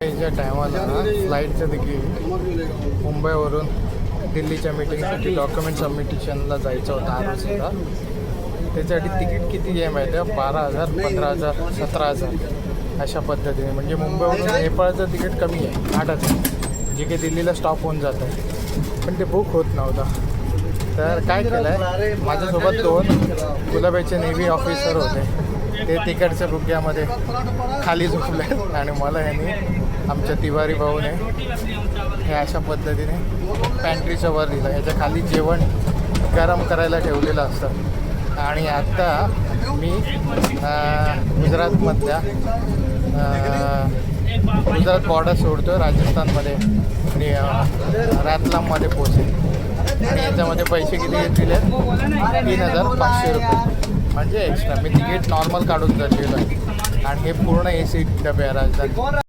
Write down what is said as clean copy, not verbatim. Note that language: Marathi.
याच्या टायमाला फ्लाईटचं तिकीट मुंबईवरून दिल्लीच्या मीटिंगसाठी डॉक्युमेंट सबमिटिशनला जायचं होतं आरओसीला. त्याच्यासाठी तिकीट किती आहे माहिती आहे? 12,000, 15,000, 17,000 अशा पद्धतीने. म्हणजे मुंबईवरून नेपाळचं तिकीट कमी आहे 8,000, जे काही दिल्लीला स्टॉप होऊन जात आहे, पण ते बुक होत नव्हतं. तर काय केलं आहे, माझ्यासोबत 2 गुलाबाचे नेव्ही ऑफिसर होते. ते तिकडच्या बुग्यामध्ये खाली झोपले आणि मला ह्यांनी आमच्या तिवारी भाऊने हे अशा पद्धतीने पॅन्ट्रीच्या वर दिलं. ह्याच्या खाली जेवण गरम करायला ठेवलेलं असतं. आणि आत्ता मी गुजरातमधल्या गुजरात बॉर्डर सोडतो राजस्थानमध्ये आणि रतलाममध्ये पोचेल. आणि याच्यामध्ये पैसे किती दिले? 3,500 रुपये. म्हणजे एक्स्ट्रा मी तिकीट नॉर्मल काढून जातो आणि हे पूर्ण AC डबे आहे राजधानी.